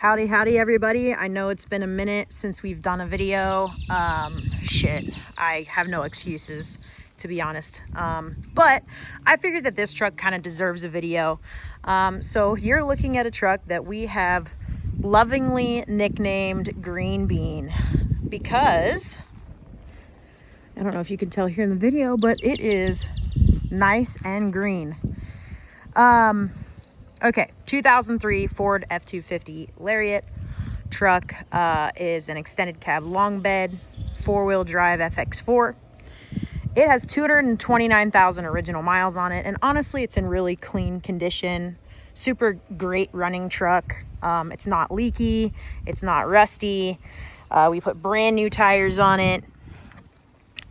Howdy everybody. I know it's been a minute since we've done a video. Shit, I have no excuses, to be honest. But I figured that this truck kind of deserves a video. So you're looking at a truck that we have lovingly nicknamed Green Bean because, I don't know if you can tell here in the video, but it is nice and green. Okay, 2003 Ford F250 Lariat truck is an extended cab long bed, four-wheel drive FX4. It has 229,000 original miles on it, and honestly, it's in really clean condition. Super great running truck. It's not leaky, it's not rusty. We put brand new tires on it.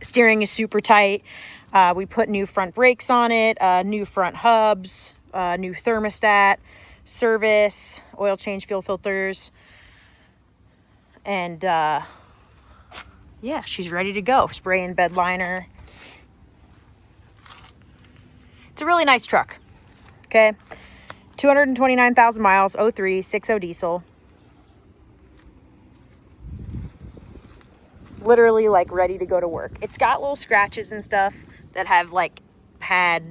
Steering is super tight. We put new front brakes on it, new front hubs, new thermostat, service, oil change, fuel filters, and yeah, she's ready to go. Spray and bed liner. It's a really nice truck. Okay, 229,000 miles, 03, 6.0 diesel. Literally like ready to go to work. It's got little scratches and stuff that have like had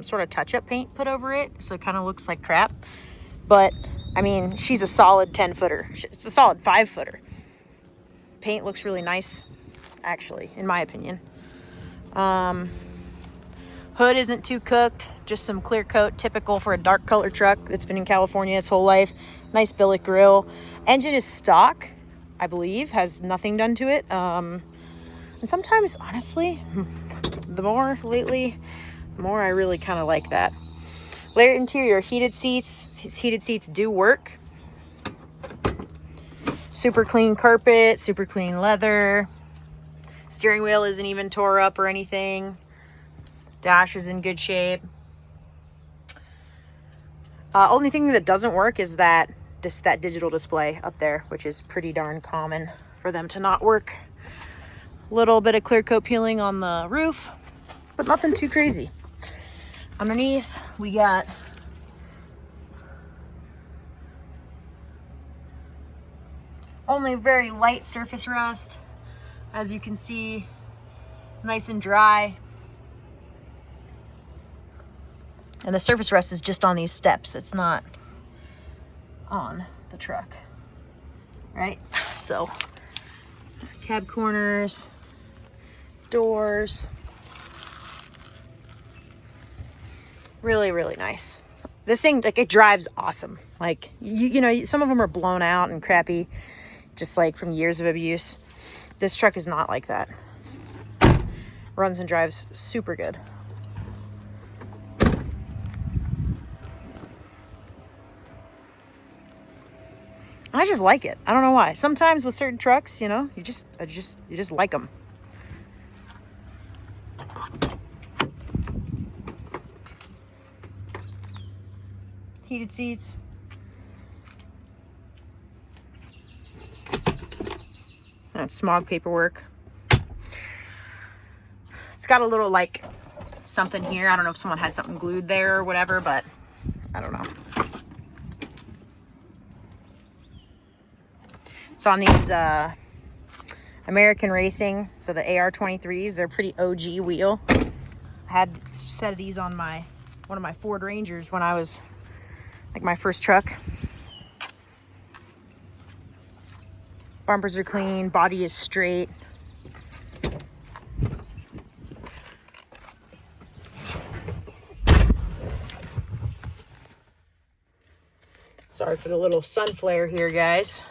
sort of touch-up paint put over it, so it kind of looks like crap. But I mean, she's a solid 10-footer. It's a solid 5-footer. Paint looks really nice, actually, in my opinion. Hood isn't too cooked, just some clear coat, typical for a dark color truck that's been in California its whole life. Nice billet grill. Engine is stock, I believe, has nothing done to it. And sometimes, honestly, the more lately, the more I really kind of like that. Lariat interior, heated seats. These heated seats do work. Super clean carpet, super clean leather. Steering wheel isn't even tore up or anything. Dash is in good shape. Only thing that doesn't work is that digital display up there, which is pretty darn common for them to not work. Little bit of clear coat peeling on the roof, but nothing too crazy. Underneath, we got only very light surface rust. As you can see, nice and dry. And the surface rust is just on these steps. It's not on the truck, right? So, cab corners, doors. Really, really nice. This thing, like, it drives awesome. Like, you know, some of them are blown out and crappy, just like from years of abuse. This truck is not like that. Runs and drives super good. I just like it. I don't know why. Sometimes with certain trucks, you know, you just like them. Heated seats. That's smog paperwork. It's got a little like something here. I don't know if someone had something glued there or whatever, but I don't know. It's on these American Racing, so the AR23s. They're pretty OG wheel. I had a set of these on one of my Ford Rangers when I was like my first truck. Bumpers are clean, body is straight. Sorry for the little sun flare here, guys.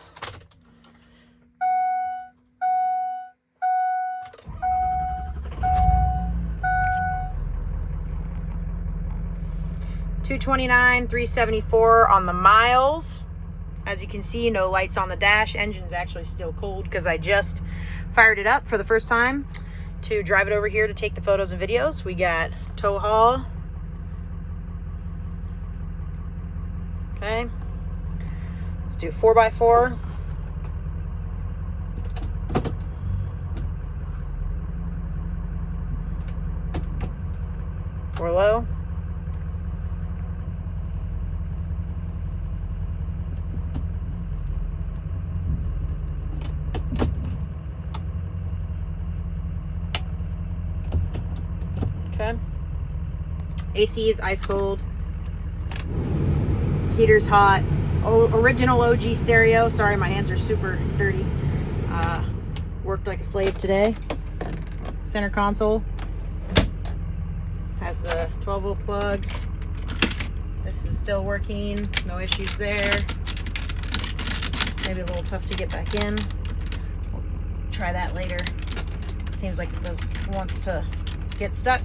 $229, $374 on the miles. As you can see, no lights on the dash. Engine's actually still cold because I just fired it up for the first time to drive it over here to take the photos and videos. We got tow haul. Okay. Let's do 4x4. Or low. AC is ice cold. Heater's hot. Original OG stereo. Sorry, my hands are super dirty. Worked like a slave today. Center console. Has the 12-volt plug. This is still working. No issues there. This is maybe a little tough to get back in. We'll try that later. Seems like it wants to get stuck.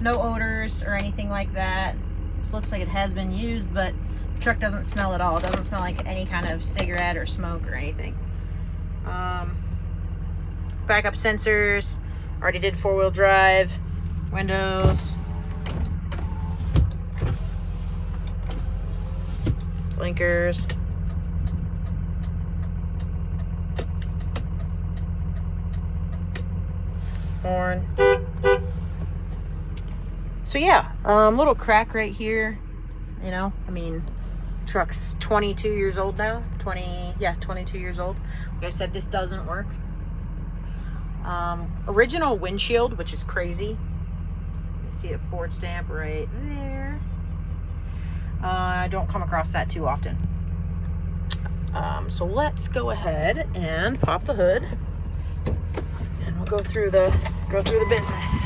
No odors or anything like that. This looks like it has been used, but the truck doesn't smell at all. It doesn't smell like any kind of cigarette or smoke or anything. Backup sensors. Already did 4-wheel drive. Windows. Blinkers. Horn. So yeah, little crack right here. You know, I mean, truck's 22 years old now. 22 years old. Like I said, this doesn't work. Original windshield, which is crazy. You see the Ford stamp right there. I don't come across that too often. So let's go ahead and pop the hood, and we'll go through the business.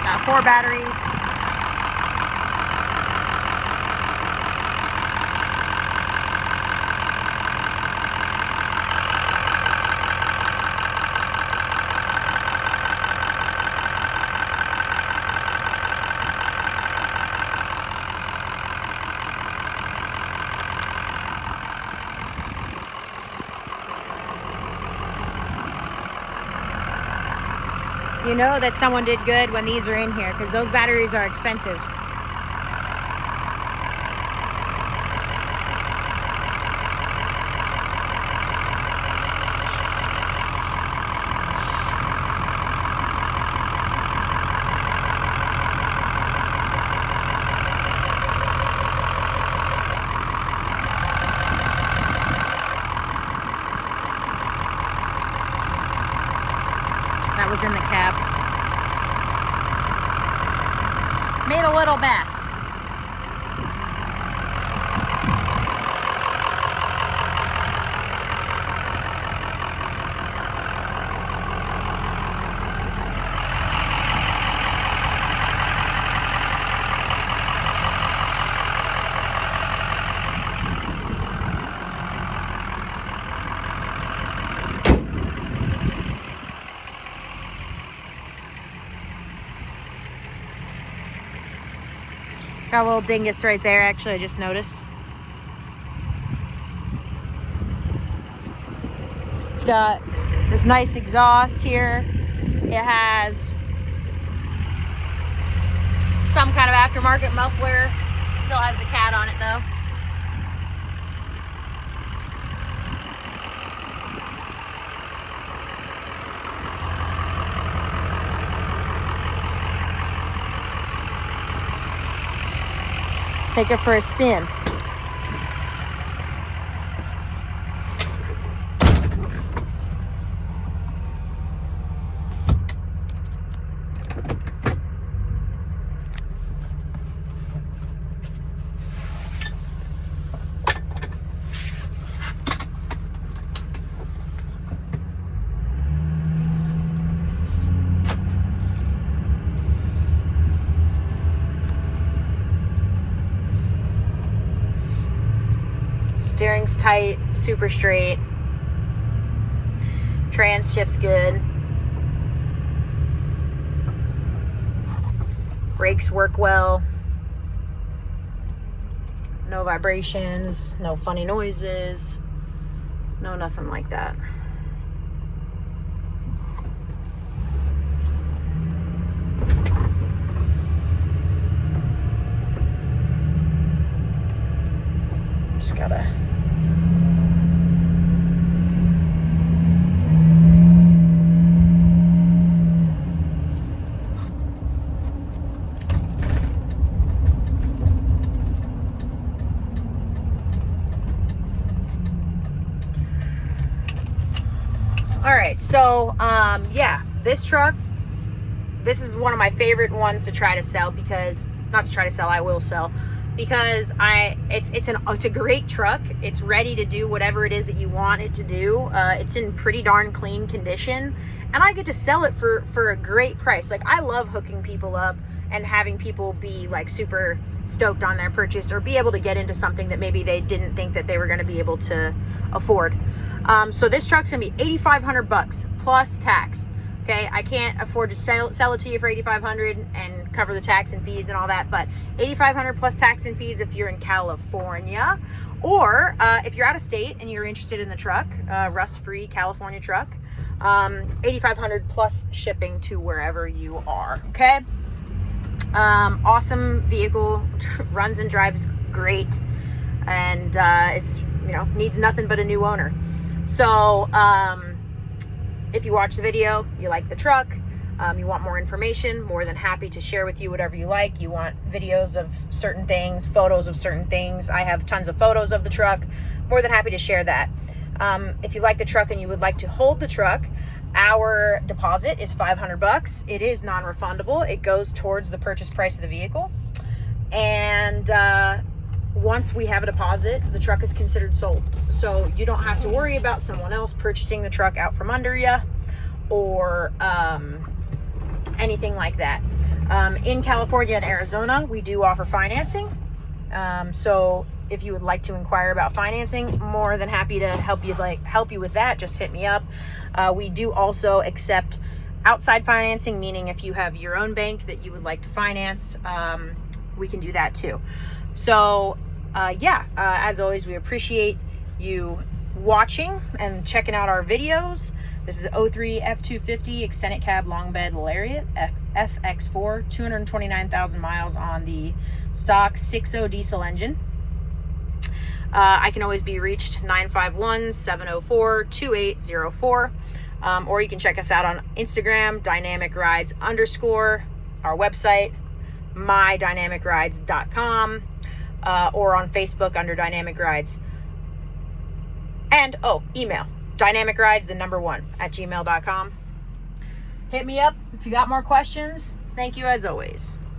Got 4 batteries. You know that someone did good when these are in here, because those batteries are expensive. That was in the cab. Made a little mess. Got a little dingus right there, actually, I just noticed. It's got this nice exhaust here. It has some kind of aftermarket muffler. Still has the cat on it though. Take it for a spin. Steering's tight, super straight. Trans shift's good. Brakes work well. No vibrations, no funny noises, no nothing like that. Just gotta So, yeah, this truck, this is one of my favorite ones to try to sell because, not to try to sell, I will sell, because it's a great truck. It's ready to do whatever it is that you want it to do. It's in pretty darn clean condition, and I get to sell it for a great price. Like, I love hooking people up and having people be like super stoked on their purchase or be able to get into something that maybe they didn't think that they were going to be able to afford. So this truck's gonna be $8,500 plus tax. Okay, I can't afford to sell it to you for $8,500 and cover the tax and fees and all that, but $8,500 plus tax and fees if you're in California, or if you're out of state and you're interested in the truck, rust-free California truck, $8,500 plus shipping to wherever you are. Okay, awesome vehicle, runs and drives great, and is, you know, needs nothing but a new owner. So if you watch the video, you like the truck, you want more information, more than happy to share with you whatever you like. You want videos of certain things, photos of certain things. I have tons of photos of the truck, more than happy to share that. If you like the truck and you would like to hold the truck, our deposit is $500. It is non-refundable. It goes towards the purchase price of the vehicle. And once we have a deposit, the truck is considered sold. So you don't have to worry about someone else purchasing the truck out from under you or anything like that. In California and Arizona, we do offer financing. So if you would like to inquire about financing, more than happy to help you with that. Just hit me up. We do also accept outside financing, meaning if you have your own bank that you would like to finance, we can do that too. So as always, we appreciate you watching and checking out our videos. This is 03 F250 extended cab long bed Lariat FX4, 229,000 miles on the stock 6.0 diesel engine. I can always be reached 951-704-2804, or you can check us out on Instagram, dynamicrides_, our website, mydynamicrides.com, or on Facebook under Dynamic Rides. And, email, dynamicrides1@gmail.com. Hit me up if you got more questions. Thank you as always.